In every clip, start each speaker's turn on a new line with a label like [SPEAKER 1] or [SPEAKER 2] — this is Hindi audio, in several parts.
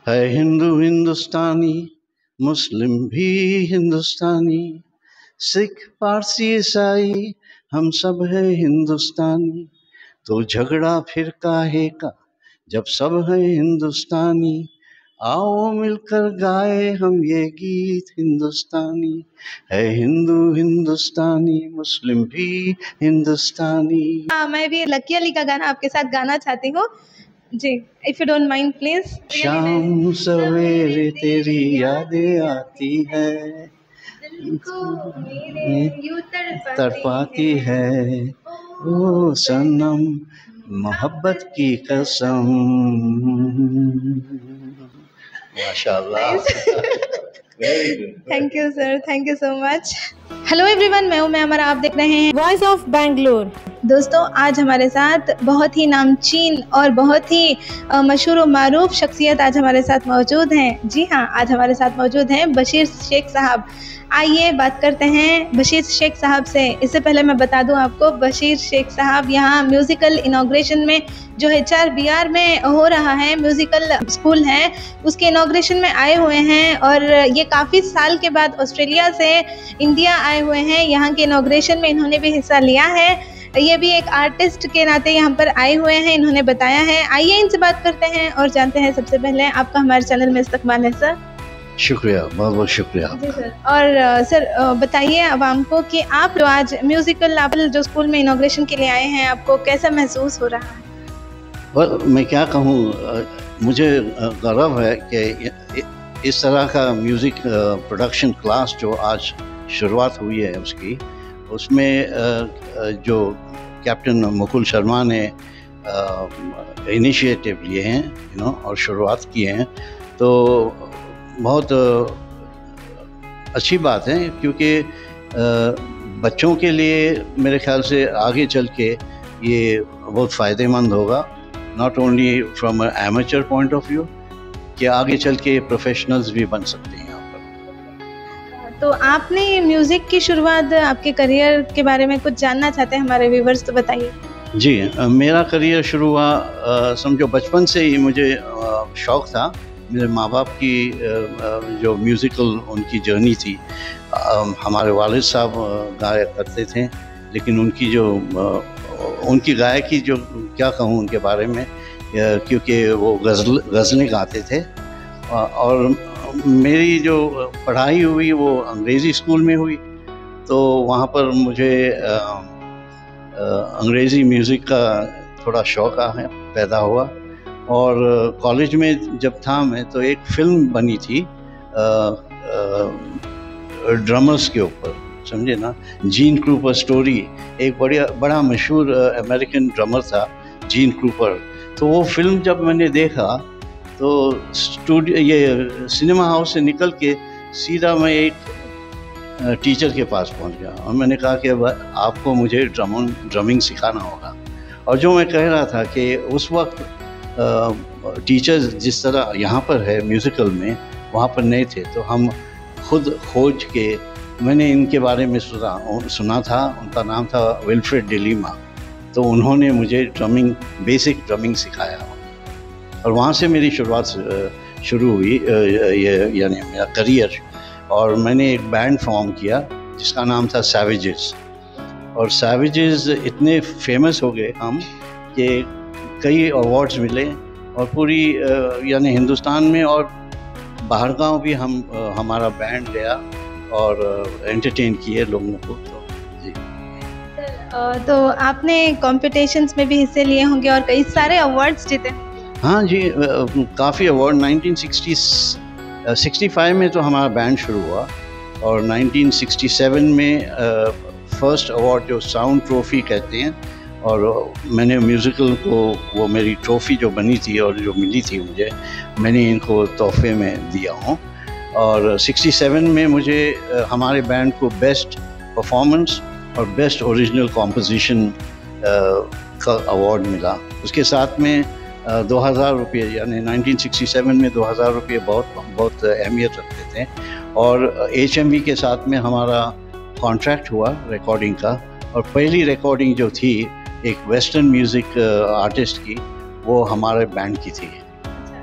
[SPEAKER 1] है हिंदू हिंदुस्तानी, मुस्लिम भी हिंदुस्तानी, सिख पारसी ईसाई हम सब है हिंदुस्तानी। तो झगड़ा फिर काहे का जब सब है हिंदुस्तानी, आओ मिलकर गाए हम ये गीत हिंदुस्तानी। है हिंदू हिंदुस्तानी, मुस्लिम भी हिंदुस्तानी।
[SPEAKER 2] मैं भी लकी अली का गाना आपके साथ गाना चाहती हूँ जी, if you don't mind please.
[SPEAKER 1] शाम सवेरे तेरी यादें आती है,
[SPEAKER 2] दिल को मेरे यूं
[SPEAKER 1] तड़पाती है, ओ सनम मोहब्बत की कसम। माशाल्लाह। Very good.
[SPEAKER 2] Thank you sir, thank you so much. Hello everyone, मैं हूं अमर, आप देख रहे हैं
[SPEAKER 3] वॉइस ऑफ बैंगलोर।
[SPEAKER 2] दोस्तों, आज हमारे साथ बहुत ही नामचीन और बहुत ही मशहूर और मारूफ शख्सियत आज हमारे साथ मौजूद हैं। जी हाँ, आज हमारे साथ मौजूद हैं बशीर शेख साहब। आइए बात करते हैं बशीर शेख साहब से। इससे पहले मैं बता दूं आपको, बशीर शेख साहब यहाँ म्यूज़िकल इनॉग्रेशन में जो HRBR में हो रहा है, म्यूज़िकल स्कूल है, उसके इनॉग्रेशन में आए हुए हैं और ये काफ़ी साल के बाद ऑस्ट्रेलिया से इंडिया आए हुए हैं। यहाँ के इनॉग्रेशन में इन्होंने भी हिस्सा लिया है। ये भी एक आर्टिस्ट के नाते यहाँ पर आए हुए हैं, इन्होंने बताया है। आइए इनसे बात करते हैं और जानते हैं। सबसे पहले आपका हमारे चैनल में इस्तकबाल है सर।
[SPEAKER 1] शुक्रिया, बहुत बहुत शुक्रिया।
[SPEAKER 2] जी सर। और सर बताइए आवाम को कि आप जो आज म्यूज़िकल जो स्कूल में इनॉग्रेशन के लिए आए हैं, आपको कैसा महसूस हो रहा है?
[SPEAKER 1] मैं क्या कहूँ, मुझे गर्व है कि इस तरह का म्यूज़िक प्रोडक्शन क्लास जो आज शुरुआत हुई है उसकी, उसमें जो कैप्टन मुकुल शर्मा ने इनिशिएटिव लिए हैं और शुरुआत किए हैं, तो बहुत अच्छी बात है, क्योंकि बच्चों के लिए मेरे ख्याल से आगे चल के ये बहुत फ़ायदेमंद होगा, not only from amateur point of view, कि आगे चल के प्रोफेशनल्स भी बन सकते हैं यहाँ पर।
[SPEAKER 2] तो आपने म्यूज़िक की शुरुआत, आपके करियर के बारे में कुछ जानना चाहते हैं हमारे व्यूवर्स, तो बताइए।
[SPEAKER 1] जी, मेरा करियर शुरू हुआ, समझो बचपन से ही मुझे शौक़ था। मेरे माँ बाप की जो म्यूज़िकल उनकी जर्नी थी, हमारे वालिद साहब गाया करते थे, लेकिन उनकी गायकी जो क्या कहूँ उनके बारे में, क्योंकि वो गज़लें गाते थे। और मेरी जो पढ़ाई हुई वो अंग्रेज़ी स्कूल में हुई, तो वहाँ पर मुझे अंग्रेज़ी म्यूज़िक का थोड़ा शौक़ पैदा हुआ। और कॉलेज में जब था मैं, तो एक फ़िल्म बनी थी ड्रमर्स के ऊपर, समझे ना, जीन क्रूपर स्टोरी। एक बड़ा मशहूर अमेरिकन ड्रमर था जीन क्रूपर। तो वो फिल्म जब मैंने देखा, तो ये सिनेमा हाउस से निकल के सीधा मैं एक टीचर के पास पहुंच गया और मैंने कहा कि आपको मुझे ड्रमिंग सिखाना होगा। और जो मैं कह रहा था कि उस वक्त टीचर्स जिस तरह यहाँ पर है म्यूज़िकल में, वहाँ पर नहीं थे, तो हम खुद खोज के मैंने इनके बारे में सुना था। उनका नाम था विल्फ्रेड डिलीमा। तो उन्होंने मुझे बेसिक ड्रमिंग सिखाया और वहाँ से मेरी शुरुआत शुरू हुई, यानी मेरा करियर। और मैंने एक बैंड फॉर्म किया जिसका नाम था सैवेजेस। और सैवेजेस इतने फेमस हो गए हम कि कई अवार्ड्स मिले, और पूरी यानी हिंदुस्तान में और बाहर गांव भी हमारा बैंड गया और एंटरटेन किए लोगों को। तो जी
[SPEAKER 2] तो आपने कॉम्पिटिशन्स में भी हिस्से लिए होंगे और कई सारे अवार्ड्स जीते।
[SPEAKER 1] हाँ जी, काफ़ी अवार्ड। 1965 में तो हमारा बैंड शुरू हुआ, और 1967 में फर्स्ट अवार्ड जो साउंड ट्रॉफी कहते हैं, और मैंने म्यूज़िकल को वो मेरी ट्रॉफ़ी जो बनी थी और जो मिली थी मुझे, मैंने इनको तोहफे में दिया हूँ। और 67 में मुझे हमारे बैंड को बेस्ट परफॉर्मेंस और बेस्ट ओरिजिनल कॉम्पोजिशन का अवार्ड मिला। उसके साथ में 2000 रुपये, यानी 1967 में 2000 रुपये बहुत अहमियत रखते थे। और HMV के साथ में हमारा कॉन्ट्रैक्ट हुआ रिकॉर्डिंग का, और पहली रिकॉर्डिंग जो थी एक वेस्टर्न म्यूज़िक आर्टिस्ट की, वो हमारे बैंड की थी।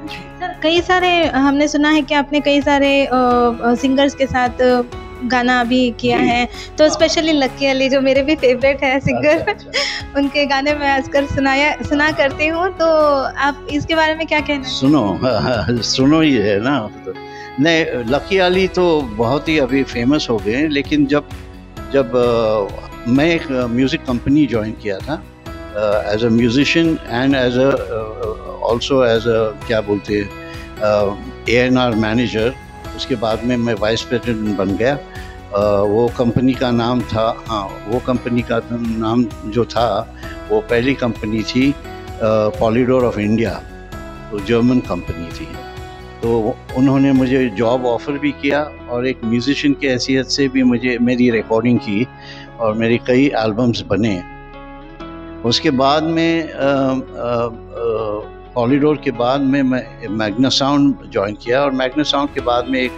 [SPEAKER 2] जी सर, कई सारे हमने सुना है कि आपने कई सारे सिंगर्स के साथ गाना भी किया है, तो स्पेशली लकी अली जो मेरे भी फेवरेट है सिंगर, अच्छा। उनके गाने मैं आजकल सुना करती हूँ, तो आप इसके बारे में क्या कहना है?
[SPEAKER 1] सुनो ही है ना। नहीं, लकी अली तो बहुत ही अभी फेमस हो गए हैं, लेकिन जब मैं एक म्यूज़िक कंपनी ज्वाइन किया था as a musician and as also as क्या बोलते हैं A&R मैनेजर, उसके बाद में मैं वाइस प्रेसिडेंट बन गया। वो कंपनी का नाम था, वो कंपनी का नाम जो था वो पहली कंपनी थी पॉलीडोर ऑफ इंडिया, तो जर्मन कंपनी थी। तो उन्होंने मुझे जॉब ऑफ़र भी किया और एक म्यूज़िशियन की हैसियत से भी मेरी रिकॉर्डिंग की और मेरी कई एल्बम्स बने। उसके बाद में पॉलीडोर के बाद में मैं मैग्ना साउंड ज्वाइन किया और मैग्ना साउंड के बाद में एक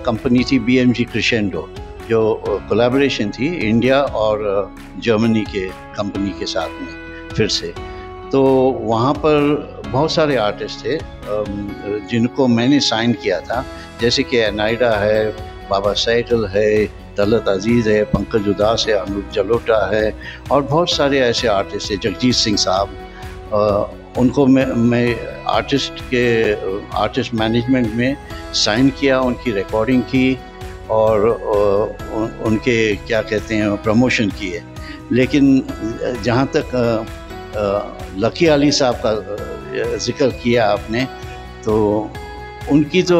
[SPEAKER 1] कंपनी थी BMG क्रिसेंडो, जो कोलैबोरेशन थी इंडिया और जर्मनी के कंपनी के साथ में फिर से। तो वहाँ पर बहुत सारे आर्टिस्ट थे जिनको मैंने साइन किया था, जैसे कि एनाइडा है, बाबा साइकिल है, दलत अजीज़ है, पंकज उदास है, अनूप जलोटा है और बहुत सारे ऐसे आर्टिस्ट हैं, जगजीत सिंह साहब। उनको मैं आर्टिस्ट मैनेजमेंट में साइन किया, उनकी रिकॉर्डिंग की और उनके क्या कहते हैं प्रमोशन किए। लेकिन जहाँ तक लकी अली साहब का जिक्र किया आपने, तो उनकी तो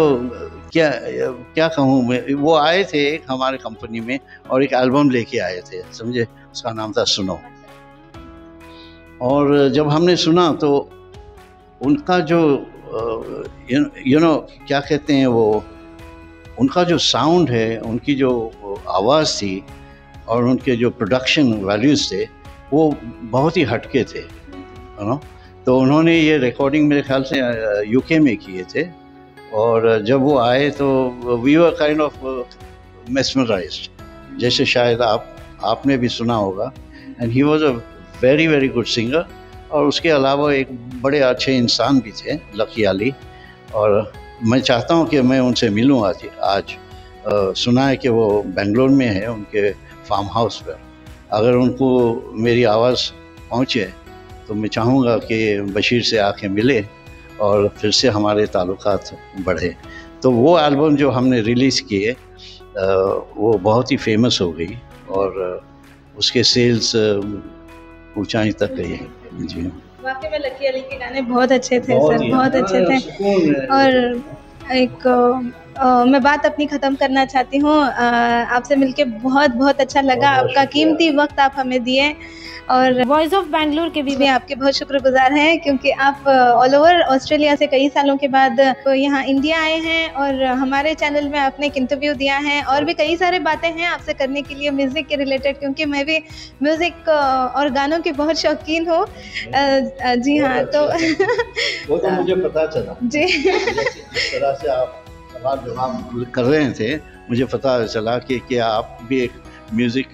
[SPEAKER 1] क्या कहूँ मैं, वो आए थे एक हमारे कंपनी में और एक एल्बम लेके आए थे, समझे, उसका नाम था सुनो। और जब हमने सुना तो उनका जो क्या कहते हैं वो, उनका जो साउंड है, उनकी जो आवाज़ थी और उनके जो प्रोडक्शन वैल्यूज़ थे वो बहुत ही हटके थे, है ना। तो उन्होंने ये रिकॉर्डिंग मेरे ख्याल से UK में किए थे और जब वो आए तो we were kind of mesmerized, जैसे शायद आपने भी सुना होगा। And he was a very very good singer और उसके अलावा एक बड़े अच्छे इंसान भी थे लकी अली, और मैं चाहता हूँ कि मैं उनसे मिलूँ आज। सुना है कि वो बेंगलोर में है उनके फार्म हाउस पर। अगर उनको मेरी आवाज़ पहुँचे तो मैं चाहूँगा कि बशीर से आके मिले और फिर से हमारे ताल्लुकात बढ़े। तो वो एल्बम जो हमने रिलीज़ किए वो बहुत ही फेमस हो गई और उसके सेल्स ऊंचाई तक गई। जी,
[SPEAKER 2] वाकई में लकी अली के गाने बहुत अच्छे थे सर, बहुत अच्छे थे। और एक मैं बात अपनी ख़त्म करना चाहती हूँ। आपसे मिलके बहुत अच्छा लगा, आपका कीमती वक्त आप हमें दिए और वॉइस ऑफ बैंगलोर के भी आपके बहुत शुक्रगुजार हैं, क्योंकि आप ऑल ओवर ऑस्ट्रेलिया से कई सालों के बाद यहाँ इंडिया आए हैं और हमारे चैनल में आपने एक इंटरव्यू दिया है और भी कई सारे बातें हैं आपसे करने के लिए म्यूज़िक के रिलेटेड, क्योंकि मैं भी म्यूज़िक और गानों की बहुत शौकीन हूँ। जी हाँ, तो
[SPEAKER 1] वो तो मुझे पता चला जी, जिस तरह से आप सवाल जवाब कर रहे थे, मुझे पता चला कि आप भी एक म्यूज़िक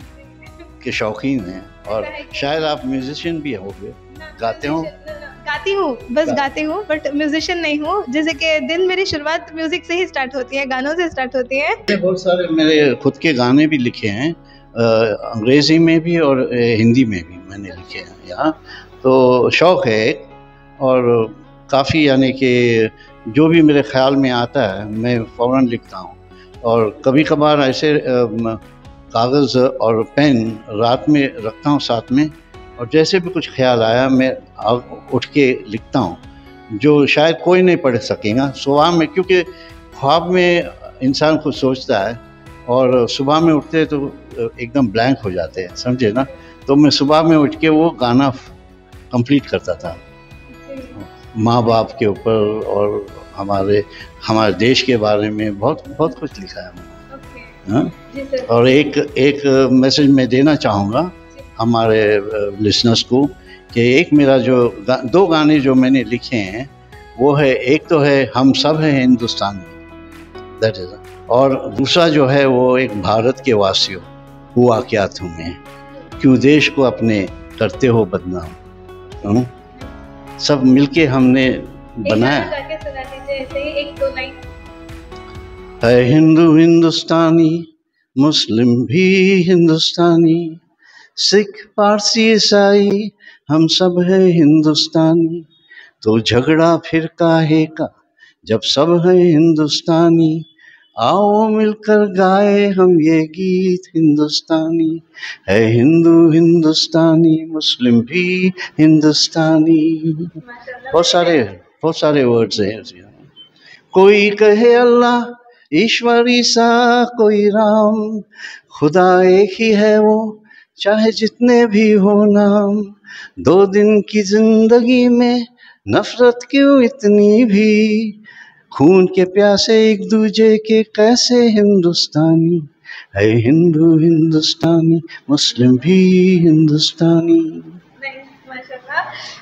[SPEAKER 1] के शौकीन हैं और शायद आप म्यूजिशियन भी होंगे, गाते हो?
[SPEAKER 2] गाती हूँ, बस गाती हूँ, बट म्यूजिशियन नहीं हूँ। जैसे कि दिन मेरी शुरुआत म्यूजिक से ही स्टार्ट होती है, गानों से स्टार्ट होती है।
[SPEAKER 1] बहुत सारे मेरे खुद के गाने भी लिखे हैं, अंग्रेजी में भी और हिंदी में भी मैंने लिखे हैं यहाँ। तो शौक़ है एक, और काफ़ी यानी कि जो भी मेरे ख्याल में आता है मैं फ़ौरन लिखता हूँ। और कभी कभार ऐसे कागज़ और पेन रात में रखता हूँ साथ में, और जैसे भी कुछ ख्याल आया मैं उठ के लिखता हूँ, जो शायद कोई नहीं पढ़ सकेगा सुबह में, क्योंकि ख्वाब में इंसान खुद सोचता है और सुबह में उठते तो एकदम ब्लैंक हो जाते हैं, समझे ना। तो मैं सुबह में उठ के वो गाना कंप्लीट करता था, माँ बाप के ऊपर और हमारे देश के बारे में बहुत कुछ लिखा है मैंने। हाँ? और एक मैसेज मैं देना चाहूँगा हमारे लिसनर्स को कि एक मेरा जो दो गाने जो मैंने लिखे हैं वो है, एक तो है हम सब हैं हिंदुस्तान में, दैट इज, और दूसरा जो है वो एक भारत के वासियों हुआ क्या तुम्हें, क्यों देश को अपने करते हो बदनाम। सब मिलके हमने बनाया।
[SPEAKER 2] ऐसे ही 1-2 लाइन।
[SPEAKER 1] है हिंदू हिंदुस्तानी, मुस्लिम भी हिंदुस्तानी, सिख पारसी ईसाई हम सब है हिंदुस्तानी, तो झगड़ा फिर काहे का जब सब है हिंदुस्तानी, आओ मिलकर गाए हम ये गीत हिंदुस्तानी, है हिंदू हिंदुस्तानी, मुस्लिम भी हिंदुस्तानी। बहुत सारे वर्ड्स हैं। कोई कहे अल्लाह ईश्वर ईसा, कोई राम, खुदा एक ही है वो चाहे जितने भी हो नाम, 2 दिन की जिंदगी में नफरत क्यों इतनी भी, खून के प्यासे एक दूजे के कैसे हिंदुस्तानी, है हिंदू हिंदुस्तानी, मुस्लिम भी हिंदुस्तानी।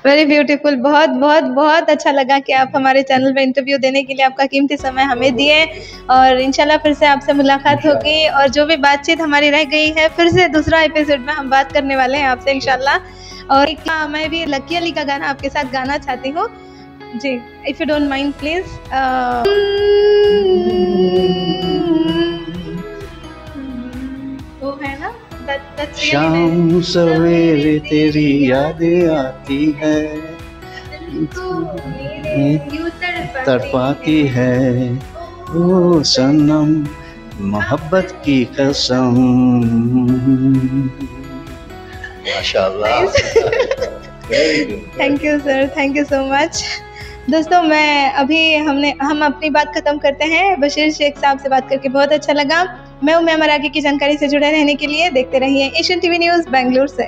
[SPEAKER 2] Very beautiful. बहुत बहुत बहुत अच्छा लगा कि आप हमारे चैनल पे इंटरव्यू देने के लिए आपका कीमती समय हमें दिए, और इंशाल्लाह फिर से आपसे मुलाकात होगी, और जो भी बातचीत हमारी रह गई है फिर से दूसरा एपिसोड में हम बात करने वाले हैं आपसे इंशाल्लाह। और मैं भी लकी अली का गाना आपके साथ गाना चाहती हूँ जी, if you don't mind please. वो है ना,
[SPEAKER 1] शाम सवेरे तेरी यादें आती है, तड़पाती है, ओ सनम मोहब्बत की कसम। माशाल्लाह।
[SPEAKER 2] Thank you sir, thank you so much. दोस्तों हम अपनी बात खत्म करते हैं। बशीर शेख साहब से बात करके बहुत अच्छा लगा। मैं उम्मीद आगे की जानकारी से जुड़े रहने के लिए देखते रहिए एशियन टीवी न्यूज़ बेंगलुरु से।